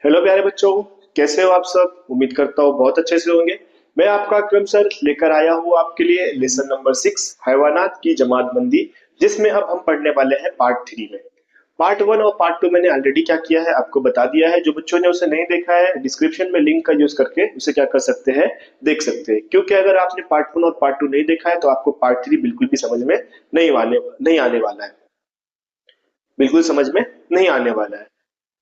Hello प्यारे बच्चों, कैसे हो आप सब। उम्मीद करता हूँ बहुत अच्छे से होंगे। मैं आपका अकरम सर लेकर आया हूँ आपके लिए लेसन नंबर 6 हैवानात की जमातबंदी, जिसमें अब हम पढ़ने वाले हैं पार्ट 3 में। पार्ट 1 और पार्ट 2 मैंने ऑलरेडी क्या किया है आपको बता दिया है। जो बच्चों ने उसे नहीं देखा है, डिस्क्रिप्शन में लिंक का यूज करके उसे क्या कर सकते हैं, देख सकते हैं। क्योंकि अगर आपने पार्ट 1 और पार्ट 2 नहीं देखा है तो आपको पार्ट 3 बिल्कुल भी समझ में नहीं आने वाला है। बिल्कुल समझ में नहीं आने वाला है,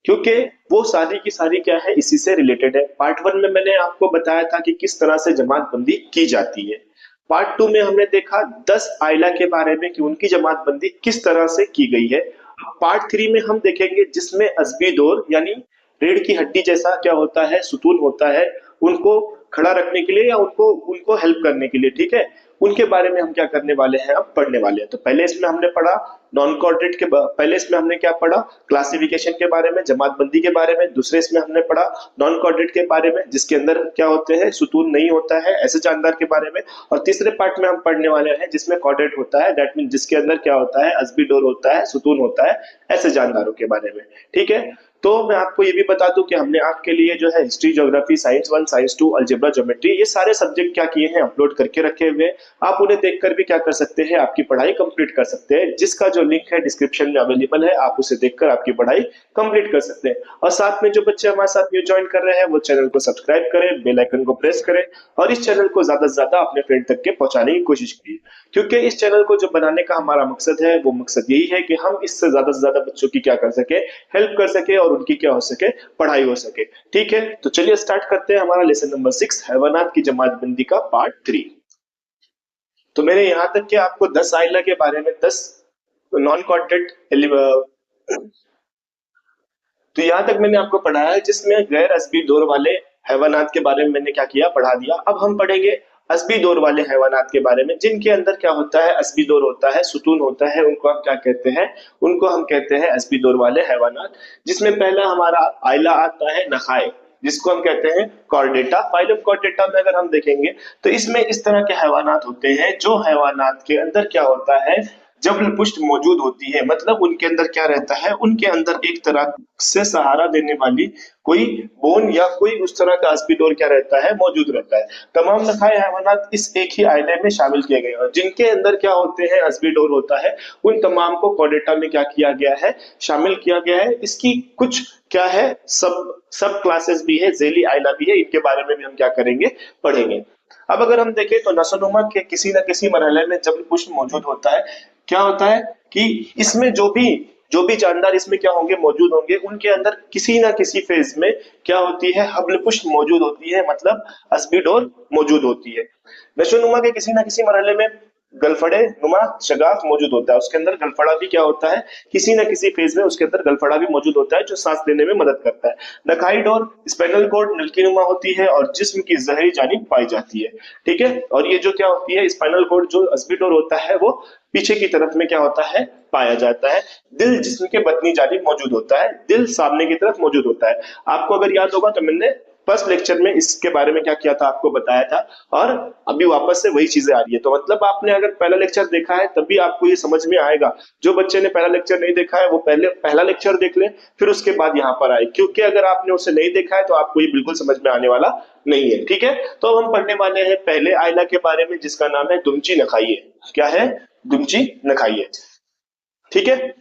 क्योंकि वो सारी की सारी क्या है, इसी से रिलेटेड है। पार्ट 1 में मैंने आपको बताया था कि किस तरह से जमातबंदी की जाती है। पार्ट 2 में हमने देखा 10 आइला के बारे में कि उनकी जमातबंदी किस तरह से की गई है। पार्ट 3 में हम देखेंगे जिसमें अजबी दौर यानी रीढ़ की हड्डी जैसा क्या होता है, सुतून होता है, उनको खड़ा रखने के लिए या उनको उनको हेल्प करने के लिए, ठीक है, उनके बारे में हम क्या करने वाले हैं, अब पढ़ने वाले हैं। तो पहले इसमें हमने पढ़ा नॉन कॉर्डेट के पहले इसमें हमने क्या पढ़ा, क्लासिफिकेशन के बारे में, जमातबंदी के बारे में। दूसरे इसमें हमने पढ़ा नॉन कॉर्डेट के बारे में, जिसके अंदर क्या होते हैं, सुतून नहीं होता है, ऐसे जानदार के बारे में। और तीसरे पार्ट में हम पढ़ने वाले हैं जिसमें कॉर्डेट होता है, दैट मीन जिसके अंदर क्या होता है, अजबी डोर होता है, सुतून होता है, ऐसे जानदारों के बारे में। ठीक है। तो मैं आपको ये भी बता दूं कि हमने आपके लिए जो है history, geography, science 1, science 2, algebra, geometry, ये सारे सब्जेक्ट क्या किए हैं, अपलोड करके रखे हुए हैं। आप उन्हें देखकर भी क्या कर सकते हैं, आपकी पढ़ाई कंप्लीट कर सकते हैं। जिसका जो लिंक है डिस्क्रिप्शन में अवेलेबल है, आप उसे देखकर आपकी पढ़ाई कंप्लीट कर सकते हैं। और साथ में जो बच्चे हमारे साथ न्यू ज्वाइन कर रहे हैं वो चैनल को सब्सक्राइब करें, बेल आइकन को प्रेस करें और इस चैनल को ज्यादा से ज्यादा अपने फ्रेंड तक के पहुंचाने की कोशिश कीजिए। क्योंकि इस चैनल को जो बनाने का हमारा मकसद है, वो मकसद यही है कि हम इससे ज्यादा से ज्यादा बच्चों की क्या कर सके, हेल्प कर सके और उनकी क्या हो सके, पढ़ाई हो सके। ठीक है, तो चलिए स्टार्ट करते हैं हमारा लेसन नंबर 6 हैवानात की जमातबंदी का पार्ट 3। तो मैंने यहाँ तक कि आपको 10 आइला के बारे में, 10 नॉन कॉन्टेक्ट, तो यहाँ तक मैंने आपको पढ़ाया है जिसमें गैर असबी दौर वाले हैवानात के बारे में मैंने क्या किया, पढ़ा दिया। अब हम पढ़ेंगे असबी दौर वाले हैवानात के बारे में, जिनके अंदर क्या होता है, असबी दौर होता है, सुतून होता है, उनको हम क्या कहते हैं, उनको हम कहते हैं असबी दौर वाले हैवानात। जिसमें पहला हमारा आइला आता है नखाए, जिसको हम कहते हैं कॉर्डेटा। फाइलम कॉर्डेटा में अगर हम देखेंगे तो इसमें इस तरह के हैवानात होते हैं जो हैवानात के अंदर क्या होता है, जबल पुष्ट मौजूद होती है। मतलब उनके अंदर क्या रहता है, उनके अंदर एक तरह से सहारा देने वाली कोई बोन या कोई उस तरह का अस्पिडोर क्या रहता है, मौजूद रहता है। तमाम नखाए हैवानात इस एक ही आयले में शामिल किए गए हैं, जिनके अंदर क्या होते हैं, अस्पिडोर होता है, उन तमाम को कॉर्डेटा में क्या किया गया है, शामिल किया गया है। इसकी कुछ क्या है, सब सब क्लासेस भी है, जेली आयला भी है, इनके बारे में भी हम क्या करेंगे, पढ़ेंगे। अब अगर हम देखें तो नसोनुमा के किसी न किसी मरहले में जब पुष्प मौजूद होता है, क्या होता है कि इसमें जो भी जानदार इसमें क्या होंगे, मौजूद होंगे, उनके अंदर किसी ना किसी फेज में क्या होती है, हब्ल पुष्प मौजूद होती है, मतलब अस्बिडोर मौजूद होती है। नशोनुमा के किसी ना किसी मरहले में गलफड़े नुमा शगाफ मौजूद होता है, उसके अंदर गलफड़ा भी क्या होता है, किसी न किसी फेज में उसके अंदर गलफड़ा भी मौजूद होता है, जो सांस लेने में मदद करता है। नखाई डोर स्पाइनल कॉर्ड नलकी नुमा होती है और जिस्म की जहरी जानिब पाई जाती है। ठीक है, और ये जो क्या होती है, स्पाइनल कॉर्ड जो अस्बिडोर होता है वो पीछे की तरफ में क्या होता है, पाया जाता है। दिल जिस्म के बतनी जानिब मौजूद होता है, दिल सामने की तरफ मौजूद होता है। आपको अगर याद होगा तो मैंने फर्स्ट लेक्चर में इसके बारे में क्या किया था, आपको बताया था, और अभी वापस से वही चीजें आ रही है। तो मतलब आपने अगर पहला लेक्चर देखा है तभी आपको ये समझ में आएगा। जो बच्चे ने पहला लेक्चर नहीं देखा है वो पहले पहला लेक्चर देख ले, फिर उसके बाद यहाँ पर आए, क्योंकि अगर आपने उसे नहीं देखा है तो आपको ये बिल्कुल समझ में आने वाला नहीं है। ठीक है, तो अब हम पढ़ने वाले हैं पहले आयला के बारे में, जिसका नाम है दुमची नखाइये। क्या है, दुमची नखाइये। ठीक है,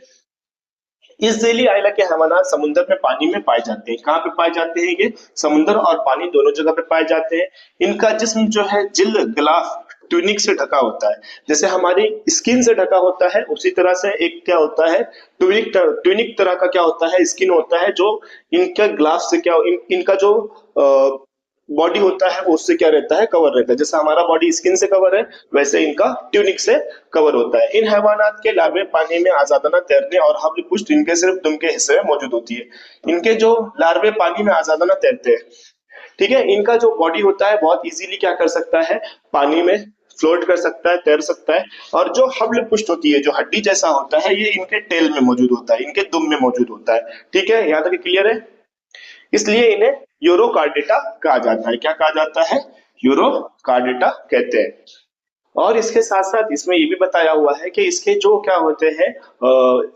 इस जैली आइला के हैवानात समुद्र में पानी में पाए जाते हैं। कहाँ पे पाए जाते हैं, ये समुद्र और पानी दोनों जगह पे पाए जाते हैं। इनका जिस्म जो है जिल्द गलाफ ट्यूनिक से ढका होता है, जैसे हमारी स्किन से ढका होता है, उसी तरह से एक क्या होता है, ट्यूनिक तरह का क्या होता है, स्किन होता है, जो इनका ग्लाफ से क्या इनका जो बॉडी होता है वो उससे क्या रहता है, कवर रहता है। जैसे हमारा बॉडी स्किन से कवर है, वैसे इनका ट्यूनिक से कवर होता है। इन हैवानात के लार्वे पानी में आजादाना तैरने और हब्ल पुष्ट इनके सिर्फ दुम के हिस्से में मौजूद होती है। इनके जो लार्वे पानी में आजादाना तैरते हैं, ठीक है, इनका जो बॉडी होता है बहुत इजीली क्या कर सकता है, पानी में फ्लोट कर सकता है, तैर सकता है। और जो हब्ल पुष्ट होती है, जो हड्डी जैसा होता है, ये इनके टेल में मौजूद होता है, इनके दुम में मौजूद होता है। ठीक है, यहाँ तक क्लियर है। इसलिए इन्हें यूरोकार्डेटा कहा जाता है। क्या कहा जाता है, यूरोकार्डेटा कहते हैं। और इसके साथ साथ इसमें ये भी बताया हुआ है कि इसके जो क्या होते हैं,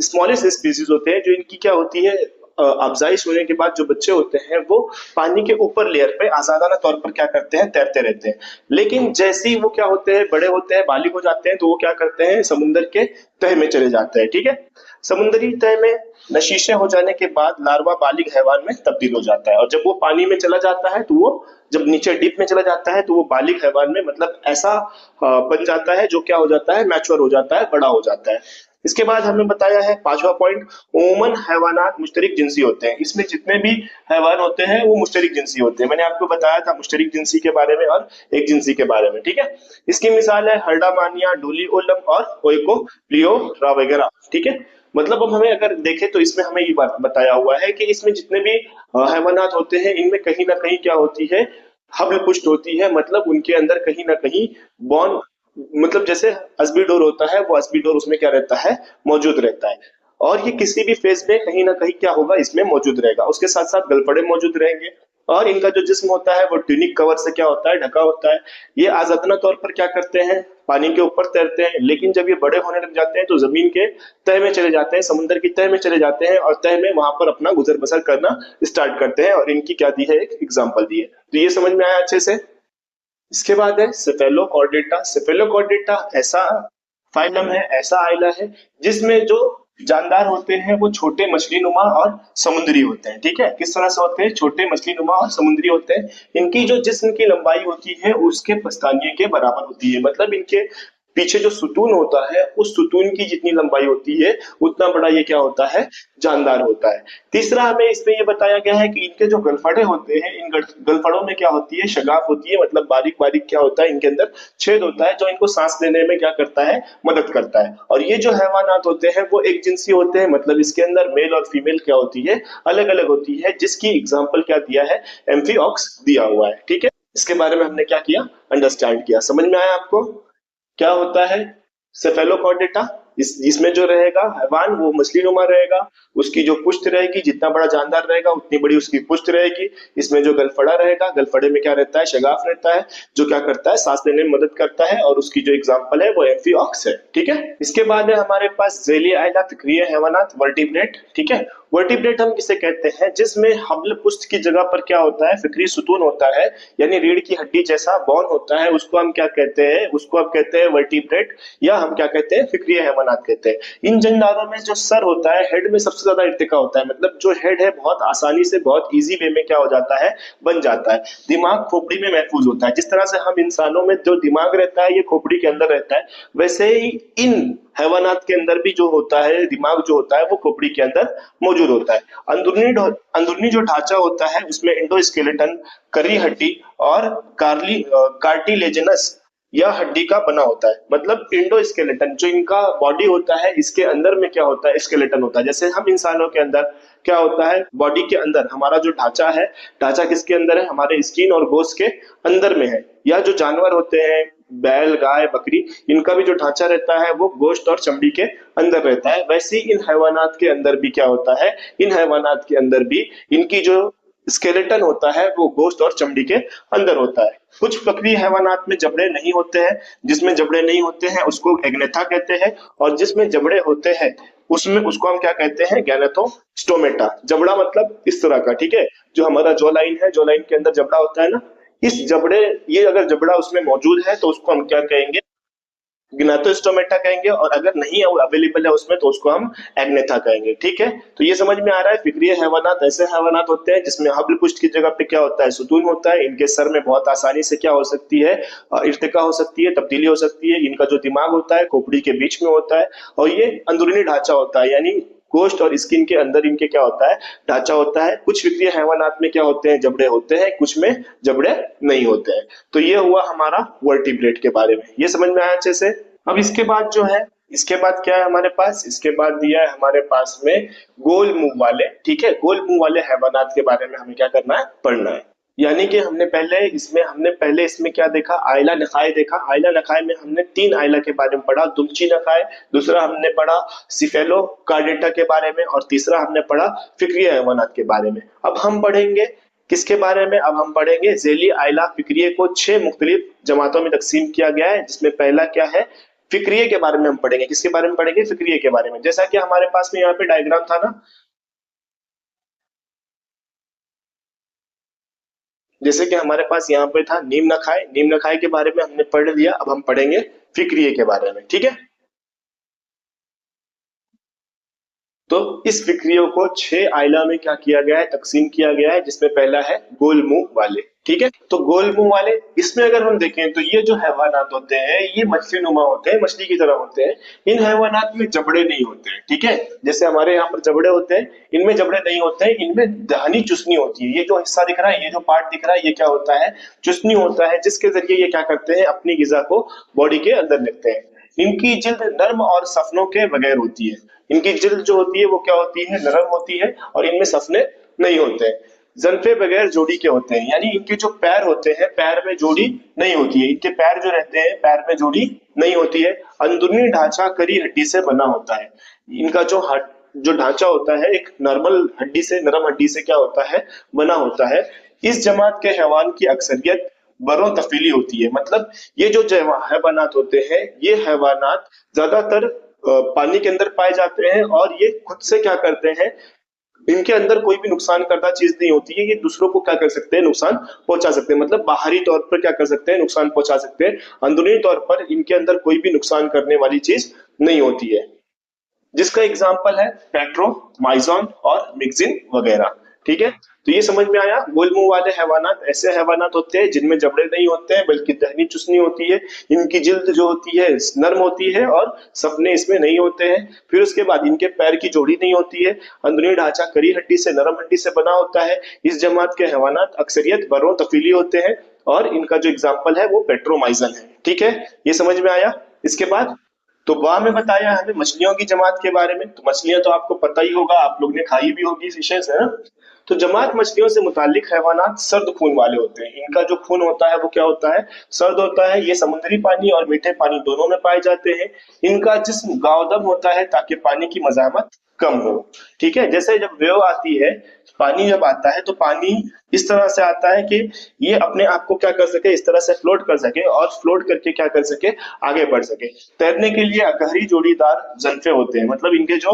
स्मॉलेस्ट स्पीसीज होते हैं, जो इनकी क्या होती है, अफजाइश होने के बाद जो बच्चे होते हैं वो पानी के ऊपर लेयर पे आजादाना तौर पर क्या करते हैं, तैरते रहते हैं। लेकिन जैसे ही वो क्या होते हैं, बड़े होते हैं, बालिग हो जाते हैं, तो वो क्या करते हैं, समुद्र के तह में चले जाते हैं। ठीक है, समुद्री तह में नशीशे हो जाने के बाद लार्वा बालिग हैवान में तब्दील हो जाता है, और जब वो पानी में चला जाता है तो वो जब नीचे डीप में चला जाता है तो वो बालिग हैवान में मतलब ऐसा बन जाता है जो क्या हो जाता है, मैच्योर हो जाता है, बड़ा हो जाता है। इसके बाद हमने बताया है पांचवा पॉइंट, उमूमन हैवानात मुश्तरिक जिनसी होते हैं। इसमें जितने भी हैवान होते हैं वो मुश्तरिक जिनसी होते हैं। मैंने आपको बताया था मुश्तरिक जिनसी के बारे में और एक जिनसी के बारे में। ठीक है, इसकी मिसाल है हर्डामानिया, डोलिओलम और ओइकोप्लियोरा वगैरह। ठीक है, मतलब अब हमें अगर देखें तो इसमें हमें ये बात बताया हुआ है कि इसमें जितने भी हैवानात होते हैं इनमें कहीं ना कहीं क्या होती है, हबल पुष्ट होती है, मतलब उनके अंदर कहीं ना कहीं बॉन, मतलब जैसे अस्बीडोर होता है वो अस्बीडोर उसमें क्या रहता है, मौजूद रहता है। और ये किसी भी फेज में कहीं ना कहीं क्या होगा, इसमें मौजूद रहेगा। उसके साथ साथ गलफड़े मौजूद रहेंगे, और इनका जो जिस्म होता है वो ट्यूनिक कवर से क्या होता है, ढका होता है। ये आजादाना तौर पर क्या करते हैं, पानी के ऊपर तैरते हैं। लेकिन जब ये बड़े होने लग जाते हैं तो जमीन के तह में चले जाते हैं, समुद्र की तह में चले जाते हैं, और तह में वहां पर अपना गुजर बसर करना स्टार्ट करते हैं। और इनकी क्या दी है, एक एग्जाम्पल दी है। तो ये समझ में आया अच्छे से। इसके बाद है सेफेलोकॉर्डेटा। सेफेलोकॉर्डेटा ऐसा फाइलम है, ऐसा आइला है जिसमें जो जानदार होते हैं वो छोटे मछली नुमा और समुद्री होते हैं। ठीक है, किस तरह से होते हैं, छोटे मछली नुमा और समुद्री होते हैं। इनकी जो जिस्म की लंबाई होती है उसके पछतानिए के बराबर होती है, मतलब इनके पीछे जो सुतून होता है उस सुतून की जितनी लंबाई होती है उतना बड़ा ये क्या होता है, जानदार होता है। तीसरा हमें इसमें ये बताया गया है कि इनके जो गलफड़े होते हैं, इन गलफड़ों में क्या होती है, शगाफ होती है, मतलब बारीक बारीक क्या होता है, इनके अंदर छेद होता है जो इनको सांस लेने में क्या करता है, मदद करता है। और ये जो हैवानात होते हैं वो एक जिनसी होते हैं, मतलब इसके अंदर मेल और फीमेल क्या होती है, अलग अलग होती है, जिसकी एग्जाम्पल क्या दिया है, एम्फीऑक्स दिया हुआ है। ठीक है, इसके बारे में हमने क्या किया, अंडरस्टैंड किया। समझ में आया आपको क्या होता है सेफेलोकॉर्डेटा? इसमें जो रहेगा हैवान वो मछली नुमा रहेगा, उसकी जो पुष्ट रहेगी, जितना बड़ा जानदार रहेगा उतनी बड़ी उसकी पुष्ट रहेगी। इसमें जो गलफड़ा रहेगा, गलफड़े में क्या रहता है, शगाफ रहता है, जो क्या करता है, सांस लेने में मदद करता है, और उसकी जो एग्जाम्पल है वो एम्फीऑक्स है। ठीक है, इसके बाद है हमारे पास जेली आइला, फिक्रिय हैवानात, वर्टिब्रेट। ठीक है, वर्टिब्रेट हम किसे कहते हैं, जिसमें हबल पुष्ट की जगह पर क्या होता है, फिक्री सुतून होता है, यानी रीढ़ की हड्डी जैसा बॉन होता है, उसको हम क्या कहते हैं, उसको हम कहते हैं वर्टिब्रेट, या हम क्या कहते हैं, फिक्रिय हैवानात कहते हैं। इन जानदारों में जो सर होता है, हेड में सबसे ज्यादा इर्तिका होता है, मतलब जो हेड है बहुत आसानी से, बहुत इजी वे में क्या हो जाता है, बन जाता है। दिमाग खोपड़ी में महफूज होता है। जिस तरह से हम इंसानों में जो दिमाग रहता है ये खोपड़ी के अंदर रहता है, वैसे ही इन हैवानात के अंदर भी जो होता है, दिमाग जो होता है वो खोपड़ी के अंदर मौजूद होता है। अंदरूनी जो ढांचा होता है उसमें एंडोस्केलेटन, करी हड्डी और कार्टिलेजिनस या हड्डी का बना होता है। मतलब इंडोस्केलेटन जो इनका बॉडी होता है, इसके अंदर में क्या होता है, स्केलेटन होता है। जैसे हम इंसानों के अंदर क्या होता है, बॉडी के अंदर हमारा जो ढांचा है, ढांचा किसके अंदर है, हमारे स्किन और गोश्त के अंदर में है। या जो जानवर होते हैं, बैल, गाय, बकरी, इनका भी जो ढांचा रहता है वो गोश्त और चमड़ी के अंदर रहता है। वैसे ही इन हैवानात के अंदर भी क्या होता है, इन हैवानात के अंदर भी इनकी जो स्केलेटन होता है वो गोश्त और चमड़ी के अंदर होता है। कुछ बकरी हैवानात में जबड़े नहीं होते हैं, जिसमें जबड़े नहीं होते हैं उसको एग्नेथा कहते हैं, और जिसमें जबड़े होते हैं उसमें उसको हम क्या कहते हैं, गैनेथोस्टोमेटा। जबड़ा मतलब इस तरह का, ठीक है, जो हमारा जॉ लाइन है, जॉ लाइन के अंदर जबड़ा होता है ना, इस जबड़े, ये अगर जबड़ा उसमें मौजूद है तो उसको हम क्या कहेंगे, गिनातोस्टोमेटा कहेंगे, और अगर नहीं है वो अवेलेबल है उसमें तो उसको हम एग्नेथा कहेंगे। ठीक है, तो ये समझ में आ रहा है। फिक्रिय हैवानात ऐसे हैवानात होते हैं जिसमें हबल पुष्ट की जगह पे क्या होता है, सुतून होता है। इनके सर में बहुत आसानी से क्या हो सकती है, इर्तिका हो सकती है, तब्दीली हो सकती है। इनका जो दिमाग होता है खोपड़ी के बीच में होता है, और ये अंदरूनी ढांचा होता है, यानी गोश्त और स्किन के अंदर इनके क्या होता है, ढांचा होता है। कुछ फिक्रिय हैवानात में क्या होते हैं, जबड़े होते हैं, कुछ में जबड़े नहीं होते हैं। तो ये हुआ हमारा वर्टिब्रेट के बारे में, ये समझ में आया अच्छे से। अब इसके बाद जो है, इसके बाद क्या है हमारे पास, इसके बाद दिया है हमारे पास में गोल मुंह वाले। ठीक है, गोल मुंह वाले हैवानात के बारे में हमें क्या करना है, पढ़ना है। यानी कि हमने पहले इसमें क्या देखा, आइला नखाए देखा। आइला नखाए में हमने 3 आइला के बारे में पढ़ा, दुमची नखाए, दूसरा हमने पढ़ा सिफेलो कार्डेटा के बारे में, और तीसरा हमने पढ़ा फिक्रिय हैवानात के बारे में। अब हम पढ़ेंगे किसके बारे में, अब हम पढ़ेंगे जेली आइला फिक्रिय को 6 मुख्तलिफ जमातों में तकसीम किया गया है, जिसमें पहला क्या है, फिक्रिय के बारे में हम पढ़ेंगे। किसके बारे में पढ़ेंगे, फिक्रिय के बारे में। जैसा कि हमारे पास में यहाँ पे डायग्राम था ना, जैसे कि हमारे पास यहाँ पे था नीम न खाए के बारे में हमने पढ़ लिया। अब हम पढ़ेंगे फिक्रिय के बारे में, ठीक है। तो इस फिक्रियों को 6 आइला में क्या किया गया है, तकसीम किया गया है, जिसमें पहला है गोल मुंह वाले, ठीक है। तो गोल मुंह वाले, इसमें अगर हम देखें तो ये जो हैवानात होते हैं ये मछली नुमा होते हैं, मछली की तरह होते हैं। इन हैवानात में जबड़े नहीं होते हैं, ठीक है। जैसे हमारे यहाँ पर जबड़े होते हैं, इनमें जबड़े नहीं होते हैं, इनमें दहनी चुसनी होती है। ये जो हिस्सा दिख रहा है, ये जो पार्ट दिख रहा है, ये क्या होता है, चुसनी होता है, जिसके जरिए ये क्या करते हैं, अपनी गिजा को बॉडी के अंदर लेते हैं। इनकी जिल्द नर्म और सफनों के बगैर होती है। इनकी जिल्द जो होती है वो क्या होती है, नरम होती है, और इनमें सफने नहीं होते हैं। जंफे बगैर जोड़ी के होते हैं, यानी इनके जो पैर होते हैं, पैर में जोड़ी नहीं होती है। इनके पैर जो रहते हैं, पैर में जोड़ी नहीं होती है। अंदरूनी ढांचा करी हड्डी से बना होता है। इनका जो ढांचा होता है, एक नॉर्मल हड्डी से, नरम हड्डी से क्या होता है, बना होता है। इस जमात के हैवान की अक्सरियत बरो तफीली होती है। मतलब ये जो हैवानात होते हैं, ये हैवानात ज्यादातर पानी के अंदर पाए जाते हैं, और ये खुद से क्या करते हैं, इनके अंदर कोई भी नुकसान करता चीज नहीं होती है। ये दूसरों को क्या कर सकते हैं, नुकसान पहुंचा सकते हैं। मतलब बाहरी तौर पर क्या कर सकते हैं, नुकसान पहुंचा सकते हैं। अंदरूनी तौर पर इनके अंदर कोई भी नुकसान करने वाली चीज नहीं होती है, जिसका एग्जाम्पल है पेट्रो, माइजॉन और मिक्सिन वगैरह, ठीक है। तो ये समझ में आया। गोल मुंह वाले हैवानात ऐसे हैवानात होते हैं जिनमें जबड़े नहीं होते हैं, बल्कि दहनी चुसनी होती है। इनकी जिल्द जो होती है नर्म होती है, और सफने इसमें नहीं होते हैं। फिर उसके बाद इनके पैर की जोड़ी नहीं होती है। अंदरूनी ढांचा करी हड्डी से, नरम हड्डी से बना होता है। इस जमात के हैवानात अक्सरियत बर्रों तफीली होते हैं, और इनका जो एग्जाम्पल है वो पेट्रोमाइजन है, ठीक है। ये समझ में आया। इसके बाद तो वाह में बताया हमें मछलियों की जमात के बारे में। तो मछलियां तो आपको पता ही होगा, आप लोग ने खाई भी होगी, फिशेस है ना। तो जमात मछलियों से मुतालिक हैवानात सर्द खून वाले होते हैं। इनका जो खून होता है वो क्या होता है, सर्द होता है। ये समुद्री पानी और मीठे पानी दोनों में पाए जाते हैं। इनका जिस्म गावदम होता है ताकि पानी की मज़ाहमत कम हो, ठीक है। जैसे जब वेव आती है, पानी जब आता है, तो पानी इस तरह से आता है कि ये अपने आप को क्या कर सके, इस तरह से फ्लोट कर सके, और फ्लोट करके क्या कर सके, आगे बढ़ सके। तैरने के लिए अकहरी जोड़ीदार जंफे होते हैं। मतलब इनके जो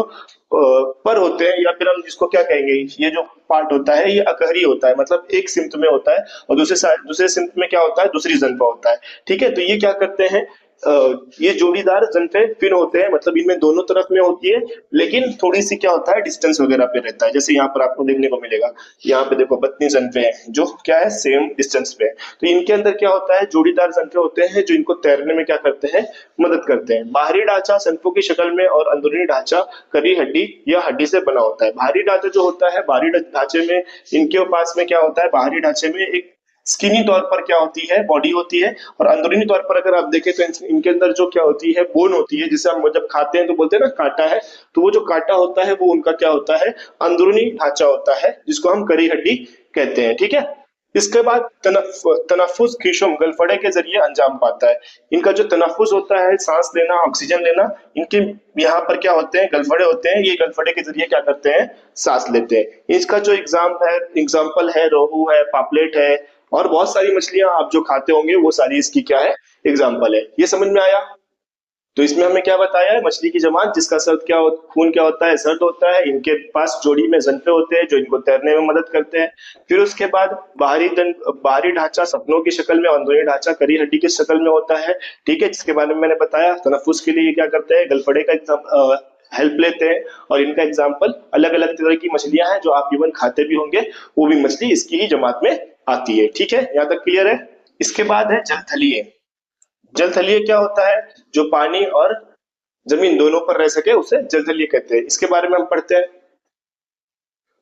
पर होते हैं, या फिर हम जिसको क्या कहेंगे, ये जो पार्ट होता है ये अकहरी होता है। मतलब एक सिम्त में होता है, और दूसरे सिम्त में क्या होता है, दूसरी जंफा होता है, ठीक है। तो ये क्या करते हैं, ये जोड़ीदार जंफे फिन होते हैं। मतलब इनमें दोनों तरफ में होती है, लेकिन थोड़ी सी क्या होता है, डिस्टेंस वगैरह पे रहता है। जैसे यहाँ पर आपको देखने को मिलेगा, यहाँ पे देखो 32 जंफे हैं जो क्या है, सेम डिस्टेंस पे है। तो इनके अंदर क्या होता है, जोड़ीदार जंफे होते हैं जो इनको तैरने में क्या करते हैं, मदद करते हैं। बाहरी ढांचा सनफों की शक्ल में, और अंदरूनी ढांचा करी हड्डी या हड्डी से बना होता है। बाहरी ढांचा जो होता है, बाहरी ढांचे में इनके पास में क्या होता है, बाहरी ढांचे में एक स्किनी तौर पर क्या होती है, बॉडी होती है। और अंदरूनी तौर पर अगर आप देखें तो इनके अंदर जो क्या होती है, बोन होती है, जिसे हम जब खाते हैं तो बोलते हैं ना कांटा है। तो वो जो कांटा होता है वो उनका क्या होता है, अंदरूनी ढांचा होता है, जिसको हम करी हड्डी कहते हैं, ठीक है। इसके बाद तनफुस खीशुम गलफड़े के जरिए अंजाम पाता है। इनका जो तनफुस होता है, सांस लेना, ऑक्सीजन लेना, इनके यहाँ पर क्या होते हैं, गलफड़े होते हैं। ये गलफड़े के जरिए क्या करते हैं, सांस लेते हैं। इसका जो एग्जाम्पल है रोहू है, पापलेट है, और बहुत सारी मछलियां आप जो खाते होंगे वो सारी इसकी क्या है, एग्जाम्पल है। ये समझ में आया। तो इसमें हमें क्या बताया है, मछली की जमात जिसका खून क्या होता है, सर्द होता है। इनके पास जोड़ी में जंफे होते हैं जो इनको तैरने में मदद करते हैं। फिर उसके बाद बाहरी ढांचा सपनों की शक्ल में, अंदरूनी ढांचा करी हड्डी की शक्ल में होता है, ठीक है। जिसके बारे में मैंने बताया। तनफुस के लिए ये क्या करते हैं, गलफड़े का हेल्प लेते हैं। और इनका एग्जाम्पल अलग अलग तरह की मछलियां हैं जो आप इवन खाते भी होंगे, वो भी मछली इसकी ही जमात में आती है, ठीक है। यहाँ तक क्लियर है। इसके बाद है जलथलीय। जलथलीय क्या होता है, जो पानी और जमीन दोनों पर रह सके उसे जलथलीय कहते हैं। इसके बारे में हम पढ़ते हैं।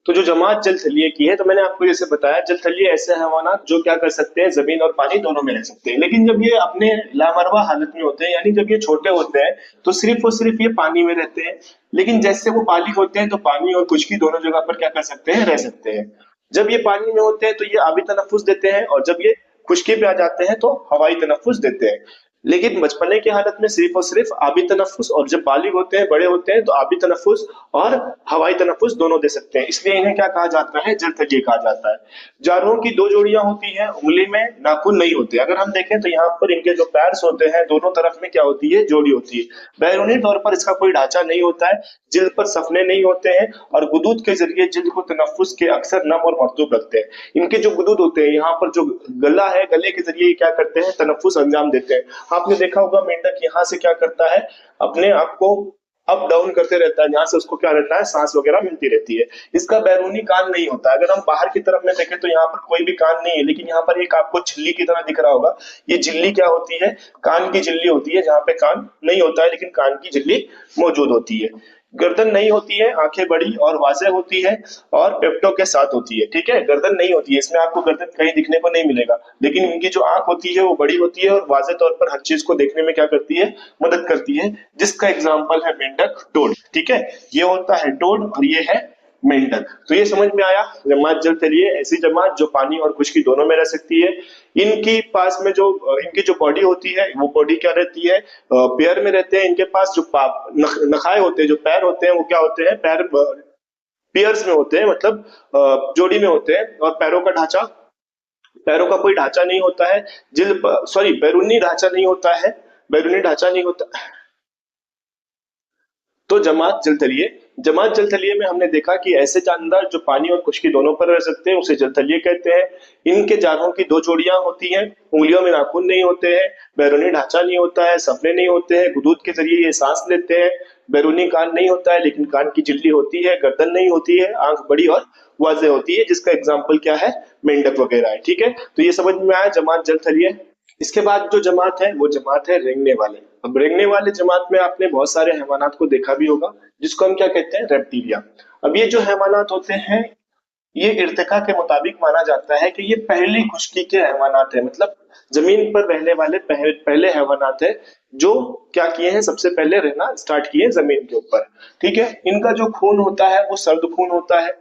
तो जो जमात जलथलीय की है, तो मैंने आपको जैसे बताया, जलथलीय ऐसे हैवानात जो क्या कर सकते हैं, जमीन और पानी दोनों में रह सकते हैं। लेकिन जब ये अपने लामरवा हालत में होते हैं, यानी जब ये छोटे होते हैं, तो सिर्फ और सिर्फ ये पानी में रहते हैं। लेकिन जैसे वो बालिग होते हैं तो पानी और खुशकी दोनों जगह पर क्या कर सकते हैं, रह सकते हैं। जब ये पानी में होते हैं तो ये आबी तनफुस देते हैं, और जब ये खुशकी पे आ जाते हैं तो हवाई तनफुस देते हैं। लेकिन बचपने की हालत में सिर्फ और सिर्फ आबी तनफ्फुस, और जब बालिग होते हैं, बड़े होते हैं, तो आबी तनफ्फुस और हवाई तनफ्फुस दोनों दे सकते हैं, इसलिए इन्हें क्या कहा जाता है, जलथलीय कहा जाता है। जारहों की दो जोड़ियां होती हैं, उंगली में नाखून नहीं होते। अगर हम देखें तो यहाँ पर इनके जो पैर्स होते हैं दोनों तरफ में क्या होती है, जोड़ी होती है। बैरूनी तौर पर इसका कोई ढांचा नहीं होता है, जिल्द पर सफने नहीं होते हैं, और गुदूद के जरिए जिल्द को तनफ्फुस के अक्सर नम और मरतूब रखते हैं। इनके जो गुदूद होते हैं, यहाँ पर जो गला है, गले के जरिए क्या करते हैं, तनफ्फुस अंजाम देते हैं। आपने देखा होगा मेंढक यहाँ से क्या करता है, अपने आप को अप डाउन करते रहता है, जहां से उसको क्या रहता है, सांस वगैरह मिलती रहती है। इसका बैरूनी कान नहीं होता। अगर हम बाहर की तरफ में देखें तो यहाँ पर कोई भी कान नहीं है, लेकिन यहाँ पर एक आपको झिल्ली की तरह दिख रहा होगा। ये झिल्ली क्या होती है, कान की झिल्ली होती है, जहाँ पे कान नहीं होता है लेकिन कान की झिल्ली मौजूद होती है। गर्दन नहीं होती है, आंखें बड़ी और वाज़ेह होती है और पेप्टो के साथ होती है। ठीक है, गर्दन नहीं होती है, इसमें आपको गर्दन कहीं दिखने को नहीं मिलेगा, लेकिन इनकी जो आंख होती है वो बड़ी होती है और वाज़ेह तौर पर हर चीज को देखने में क्या करती है, मदद करती है, जिसका एग्जाम्पल है मेंढक, टोड। ठीक है, ये होता है टोड और ये है मेंढक। तो ये समझ में आया, जमात जलथलीय ऐसी जमात जो पानी और खुश्की दोनों में रह सकती है। इनकी पास में जो इनकी जो बॉडी होती है, वो बॉडी क्या रहती है, पेयर में रहते हैं। इनके पास जो नखाए होते हैं, जो पैर होते हैं, वो क्या होते हैं, पैर पेयर्स में होते हैं, मतलब जोड़ी में होते हैं। और पैरों का ढांचा, पैरों का कोई ढांचा नहीं होता है। जिल्द सॉरी, बैरूनी ढांचा नहीं होता है, बैरूनी ढांचा नहीं होता। तो जमात जलथलीय, जमात जलथलीय में हमने देखा कि ऐसे जानदार जो पानी और खुश्की दोनों पर रह सकते हैं उसे जलथलीय कहते हैं। इनके जारहों की दो जोड़ियां होती हैं, उंगलियों में नाखून नहीं होते हैं, बैरूनी ढांचा नहीं होता है, सफने नहीं होते हैं, गुदूद के जरिए ये सांस लेते हैं। बैरूनी कान नहीं होता है लेकिन कान की झिल्ली होती है, गर्दन नहीं होती है, आंख बड़ी और वाज़ेह होती है, जिसका एग्जाम्पल क्या है, मेंढक वगैरह है। ठीक है, तो ये समझ में आया जमात जलथलीय। इसके बाद जो जमात है वो जमात है रेंगने वाले। अब रेंगने वाले जमात में आपने बहुत सारे हैवानात को देखा भी होगा, जिसको हम क्या कहते हैं, रेप्टिलिया। अब ये जो हैवानात होते हैं, ये इर्तिका के मुताबिक माना जाता है कि ये पहली खुश्की के हैवानात है, मतलब जमीन पर रहने वाले पहले हैवानात है जो क्या किए हैं, सबसे पहले रहना स्टार्ट किए जमीन के ऊपर। ठीक है, इनका जो खून होता है वो सर्द खून होता है।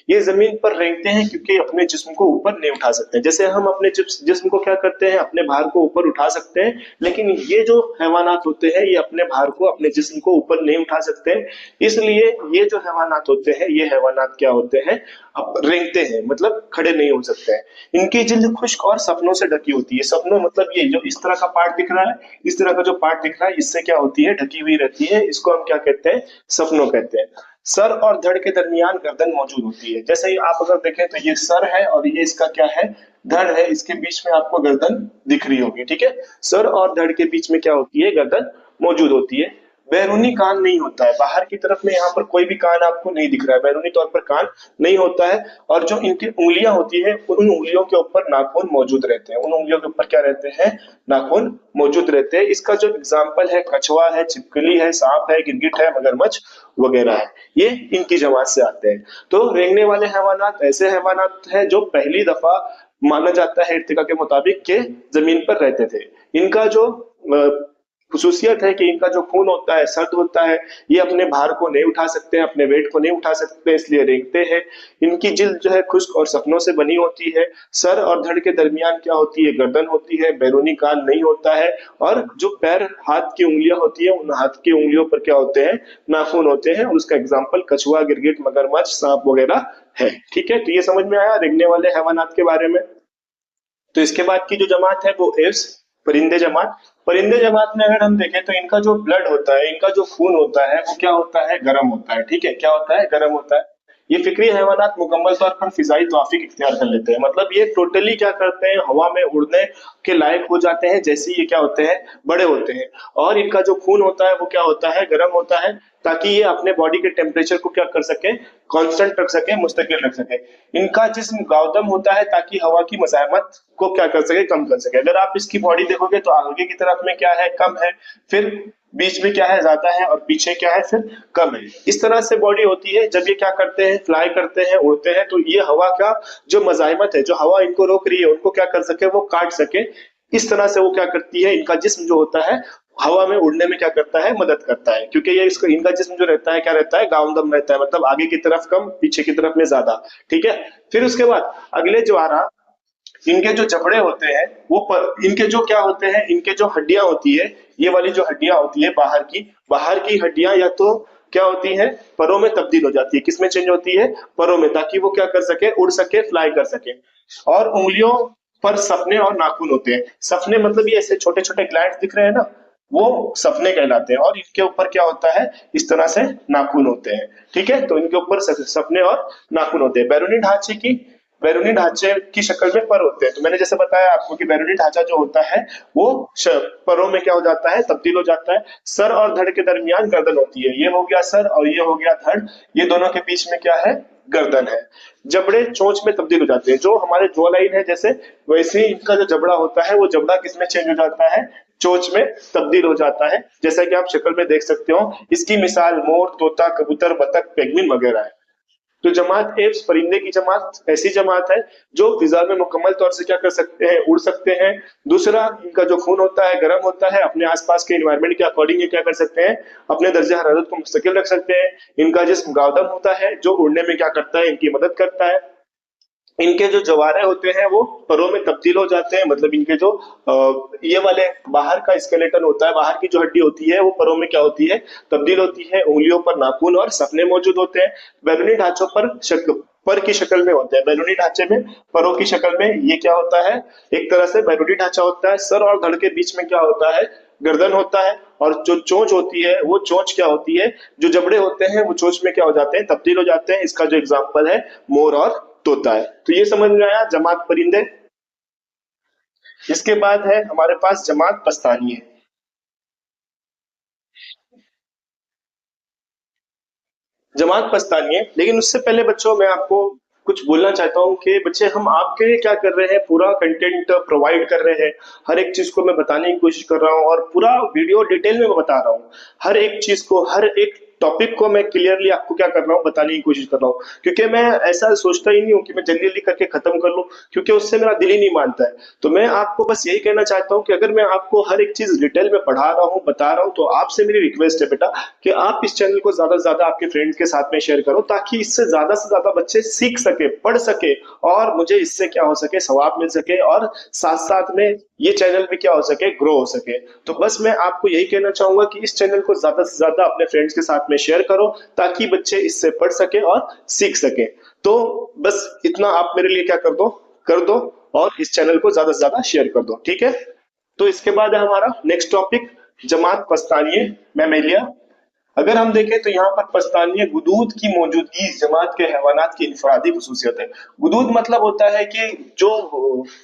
ये जमीन पर रेंगते हैं क्योंकि अपने जिस्म को ऊपर नहीं उठा सकते। जैसे हम अपने जिस्म को क्या करते हैं, अपने भार को ऊपर उठा सकते हैं, लेकिन ये जो हैवानात होते हैं ये अपने भार को, अपने जिस्म को ऊपर नहीं उठा सकते। इसलिए ये जो हैवानात होते हैं, ये हैवानात क्या होते हैं, अब रेंगते हैं, मतलब खड़े नहीं हो सकते हैं। इनकी जिल्द खुश्क और सफनों से ढकी होती है। सफनों मतलब ये जो इस तरह का पार्ट दिख रहा है, इस तरह का जो पार्ट दिख रहा है, इससे क्या होती है, ढकी हुई रहती है। इसको हम क्या कहते हैं, सफनों कहते हैं। सर और धड़ के दरमियान गर्दन मौजूद होती है। जैसे ही आप अगर देखें तो ये सर है और ये इसका क्या है, धड़ है, इसके बीच में आपको गर्दन दिख रही होगी। ठीक है, सर और धड़ के बीच में क्या होती है, गर्दन मौजूद होती है। बैरूनी कान नहीं होता है, बाहर की तरफ में यहाँ पर कोई भी कान आपको नहीं दिख रहा है, बैरूनी तौर पर कान नहीं होता है। और जो इनकी उंगलियां होती है, उन उंगलियों के ऊपर नाखून मौजूद रहते हैं, उन उंगलियों के ऊपर क्या रहते हैं, नाखून मौजूद रहते हैं। इसका जो एग्जाम्पल है, कछुआ है, छिपकली है, सांप है, गिरगिट है, मगरमच्छ वगैरह है, ये इनकी जमात से आते हैं। तो रेंगने वाले हैवानात ऐसे हैवानात हैं जो पहली दफा माना जाता है इर्तिका के मुताबिक के जमीन पर रहते थे। इनका जो खुसूसियत है कि इनका जो खून होता है सर्द होता है, ये अपने भार को नहीं उठा सकते हैं, अपने वेट को नहीं उठा सकते, इसलिए रेंगते हैं। इनकी जिल्द जो है खुश्क और सफनों से बनी होती है। सर और धड़ के दरमियान क्या होती है, गर्दन होती है। बैरूनी कान नहीं होता है। और जो पैर, हाथ की उंगलियां होती है, उन हाथ की उंगलियों पर क्या होते हैं, नाखून होते हैं। और उसका एग्जाम्पल कछुआ, गिरगिट, मगरमच्छ, सांप वगैरह है। ठीक है, तो ये समझ में आया रेंगने वाले हैवानात के बारे में। तो इसके बाद की जो जमात है वो एव्स, परिंदे जमात। परिंदे जमात में अगर हम देखें तो इनका जो ब्लड होता है, इनका जो खून होता है, वो क्या होता है, गर्म होता है। ठीक है, क्या होता है, गर्म होता है। ये फिक्री हैवानात मुकम्मल तौर पर फिजाई तौफीक इख्तियार कर लेते हैं, मतलब ये टोटली क्या करते हैं, हवा में उड़ने के लायक हो जाते हैं जैसे ये क्या होते हैं, बड़े होते हैं। और इनका जो खून होता है वो क्या होता है, गर्म होता है, ताकि ये अपने बॉडी के टेम्परेचर को क्या कर सके, कांस्टेंट रख सके, मुस्तकिल रख सके। इनका जिस्म गावदम होता है ताकि हवा की मज़ाहमत को क्या कर सके, कम कर सके। अगर आप इसकी बॉडी देखोगे तो आगे की तरफ में क्या है, कम है, फिर बीच में क्या है, ज्यादा है, और पीछे क्या है, फिर कम है। इस तरह से बॉडी होती है। जब ये क्या करते हैं, फ्लाई करते हैं, उड़ते हैं, तो ये हवा का जो मज़ाहमत है, जो हवा इनको रोक रही है, उनको क्या कर सके, वो काट सके। इस तरह से वो क्या करती है, इनका जिस्म जो होता है हवा में उड़ने में क्या करता है, मदद करता है। क्योंकि ये इसका इनका जिस्म जो रहता है क्या रहता है, गावदम रहता है, मतलब आगे की तरफ कम, पीछे की तरफ में ज्यादा। ठीक है, फिर उसके बाद अगले जो आ रहा इनके जो जबड़े होते हैं इनके जो क्या होते हैं, इनके जो हड्डियां होती है, ये वाली जो हड्डियां होती है बाहर की हड्डियां या तो क्या होती है, परों में तब्दील हो जाती है। किसमें चेंज होती है? परों में, ताकि वो क्या कर सके, उड़ सके, फ्लाई कर सके। और उंगलियों पर सफने और नाखून होते हैं। सफने मतलब ये ऐसे छोटे छोटे ग्लैंड दिख रहे हैं ना, वो सफने कहलाते हैं। और इनके ऊपर क्या होता है, इस तरह से नाखून होते हैं। ठीक है, तो इनके ऊपर सफने और नाखून होते हैं। बैरूनी ढांचे की शक्ल में पर होते हैं। तो मैंने जैसे बताया आपको कि बैरूनी ढांचा जो होता है वो परों में क्या हो जाता है, तब्दील हो जाता है। सर और धड़ के दरमियान गर्दन होती है। ये हो गया सर और ये हो गया धड़, ये दोनों के बीच में क्या है, गर्दन है। जबड़े चोंच में तब्दील हो जाते हैं। जो हमारे जॉ लाइन है जैसे, वैसे ही इनका जो जबड़ा होता है वो जबड़ा किसमें चेंज हो जाता है, चोंच में तब्दील हो जाता है। जैसा कि आप शक्ल में देख सकते हो। इसकी मिसाल मोर, तोता, कबूतर, बतख, पेंगुइन वगैरह है। तो जमात एप्स परिंदे की जमात ऐसी जमात है जो फिजा में मुकम्मल तौर से क्या कर सकते हैं, उड़ सकते हैं। दूसरा, इनका जो खून होता है गर्म होता है, अपने आसपास के एनवायरनमेंट के अकॉर्डिंग ये क्या कर सकते हैं, अपने दर्जे हरारत को मुस्तकिल रख सकते हैं। इनका जिस्म गावदम होता है जो उड़ने में क्या करता है, इनकी मदद करता है। इनके जो जवारे होते हैं वो परों में तब्दील हो जाते हैं। मतलब इनके जो ये वाले बाहर का स्केलेटन होता है, बाहर की जो हड्डी होती है वो परों में क्या होती है, तब्दील होती है। उंगलियों पर नाखून और सफने मौजूद होते हैं। बैरूनी ढांचों पर की शक्ल में होते हैं। बैरूनी ढांचे में परों की शक्ल में ये क्या होता है, एक तरह से बैरूनी ढांचा होता है। सर और धड़ के बीच में क्या होता है, गर्दन होता है। और जो चोंच होती है वो चोंच क्या होती है, जो जबड़े होते हैं वो चोंच में क्या हो जाते हैं, तब्दील हो जाते हैं। इसका जो एग्जाम्पल है मोर और तोता है। तो ये समझ में आया जमात परिंदे। इसके बाद है हमारे पास जमात पस्तानिये। जमात पछतानी। लेकिन उससे पहले बच्चों मैं आपको कुछ बोलना चाहता हूँ कि बच्चे हम आपके लिए क्या कर रहे हैं, पूरा कंटेंट प्रोवाइड कर रहे हैं। हर एक चीज को मैं बताने की कोशिश कर रहा हूँ और पूरा वीडियो डिटेल में मैं बता रहा हूँ। हर एक चीज को, हर एक टॉपिक को मैं क्लियरली आपको क्या कर रहा हूँ, बताने की कोशिश कर रहा हूँ। क्योंकि मैं ऐसा सोचता ही नहीं हूँ कि मैं जल्दी जल्दी करके खत्म कर लूँ, क्योंकि उससे मेरा दिल ही नहीं मानता है। तो मैं आपको बस यही कहना चाहता हूँ कि अगर मैं आपको हर एक चीज डिटेल में पढ़ा रहा हूँ, बता रहा हूँ, तो आपसे मेरी रिक्वेस्ट है बेटा कि आप इस चैनल को ज्यादा से ज्यादा आपके फ्रेंड्स के साथ में शेयर करो, ताकि इससे ज्यादा बच्चे सीख सके, पढ़ सके, और मुझे इससे क्या हो सके, सवाब मिल सके, और साथ साथ में ये चैनल भी क्या हो सके, ग्रो हो सके। तो बस मैं आपको यही कहना चाहूंगा कि इस चैनल को ज्यादा से ज्यादा अपने फ्रेंड्स के साथ में शेयर करो, ताकि बच्चे इससे पढ़ सके और सीख सके। तो बस इतना आप मेरे लिए क्या कर दो, और इस चैनल को ज्यादा से ज्यादा शेयर कर दो, ठीक है। तो इसके बाद है हमारा नेक्स्ट टॉपिक, जमात पस्तानिये मैमेलिया। अगर हम देखें तो यहाँ पर पस्तानिया गुदूद की मौजूदगी इस जमात के हैवानात की इनफरादी खसूसियत है। गुदूद मतलब होता है कि जो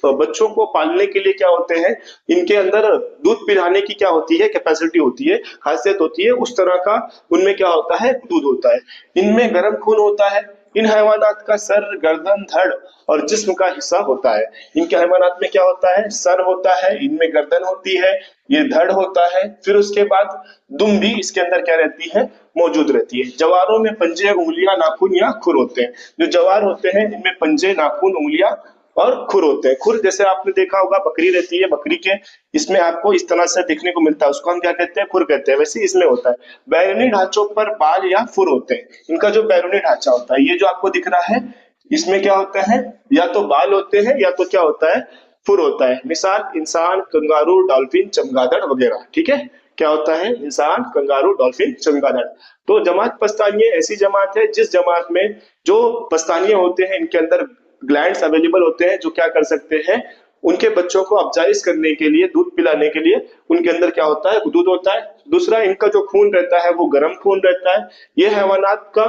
बच्चों को पालने के लिए क्या होते हैं, इनके अंदर दूध पिलाने की क्या होती है, कैपेसिटी होती है, खासियत होती है, उस तरह का उनमें क्या होता है, गुदूद होता है। इनमें गर्म खून होता है। इन हैवानात का सर, गर्दन, धड़ और जिस्म का हिस्सा होता है। इनके हैवानात में क्या होता है, सर होता है, इनमें गर्दन होती है, ये धड़ होता है, फिर उसके बाद दुम भी इसके अंदर क्या रहती है, मौजूद रहती है। जवारों में पंजे, उंगलियां, नाखून या खुर होते हैं। जो जवार होते हैं इनमें पंजे, नाखून, उंगलियां और खुर होते हैं। खुर जैसे आपने देखा होगा बकरी रहती है, बकरी के इसमें आपको इस तरह से देखने को मिलता है, उसको हम क्या कहते हैं, खुर कहते हैं। वैसे इसमें होता है। बैरूनी ढांचों पर बाल या फुर होते हैं। इनका जो बैरूनी ढांचा होता है, ये जो आपको दिख रहा है, इसमें क्या होता है, या तो बाल होते हैं या तो क्या होता है, फुर होता है। मिसाल इंसान, कंगारू, डॉल्फिन, चमगादड़ वगैरह। ठीक है, क्या होता है, इंसान, कंगारू, डॉल्फिन, चमगादड़। तो जमात पस्तानिये ऐसी जमात है जिस जमात में जो पस्तानिये होते हैं, इनके अंदर ग्लैंड्स अवेलेबल होते हैं, जो क्या कर सकते हैं, उनके बच्चों को अफजाइश करने के लिए, दूध पिलाने के लिए उनके अंदर क्या होता है, दूध होता है। दूसरा, इनका जो खून रहता है वो गर्म खून रहता है। ये हैवानात का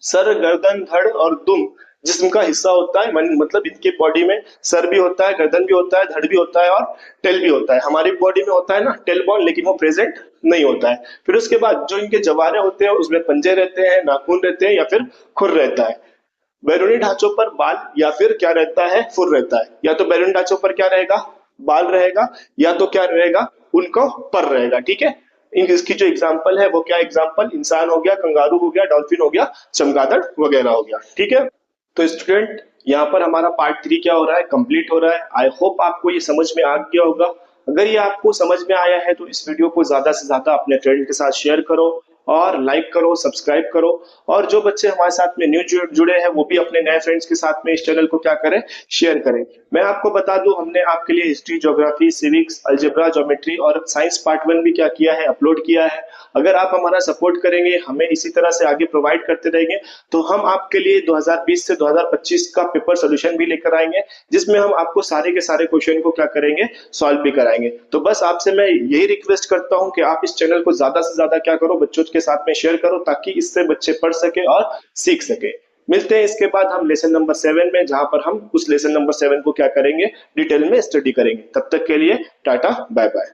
सर, गर्दन, धड़ और दुम जिस्म का हिस्सा होता है। मतलब इनके बॉडी में सर भी होता है, गर्दन भी होता है, धड़ भी होता है और टेल भी होता है। हमारी बॉडी में होता है ना टेल बॉन, लेकिन वो प्रेजेंट नहीं होता है। फिर उसके बाद जो इनके जवारे होते हैं उसमें पंजे रहते हैं, नाखून रहते हैं या फिर खुर रहता है। बैरूनी ढांचों पर बाल या फिर क्या रहता है, फुर रहता है। या तो बैरूनी ढांचों पर क्या रहेगा, बाल रहेगा, या तो क्या रहेगा, उनको पर रहेगा। ठीक है, इसकी जो एग्जाम्पल है वो क्या एग्जाम्पल, इंसान हो गया, कंगारू हो गया, डॉल्फिन हो गया, चमगादड़ वगैरह हो गया। ठीक है, तो स्टूडेंट यहाँ पर हमारा पार्ट 3 क्या हो रहा है, कंप्लीट हो रहा है। आई होप आपको ये समझ में आ गया होगा। अगर ये आपको समझ में आया है तो इस वीडियो को ज्यादा से ज्यादा अपने फ्रेंड के साथ शेयर करो, और लाइक करो, सब्सक्राइब करो। और जो बच्चे हमारे साथ में न्यू जुड़े हैं वो भी अपने नए फ्रेंड्स के साथ में इस चैनल को क्या करें, शेयर करें। मैं आपको बता दूं, हमने आपके लिए history, geography, civics, algebra, geometry और साइंस पार्ट 1 भी क्या किया है, अपलोड किया है। अगर आप हमारा सपोर्ट करेंगे, हमें इसी तरह से आगे प्रोवाइड करते रहेंगे, तो हम आपके लिए 2020 से 2025 का पेपर सोल्यूशन भी लेकर आएंगे, जिसमें हम आपको सारे के सारे क्वेश्चन को क्या करेंगे, सॉल्व भी कराएंगे। तो बस आपसे मैं यही रिक्वेस्ट करता हूं कि आप इस चैनल को ज्यादा से ज्यादा क्या करो, बच्चों के साथ में शेयर करो, ताकि इससे बच्चे पढ़ सके और सीख सके। मिलते हैं इसके बाद हम लेसन नंबर 7 में, जहां पर हम उस लेसन नंबर 7 को क्या करेंगे, डिटेल में स्टडी करेंगे। तब तक के लिए टाटा, बाय बाय।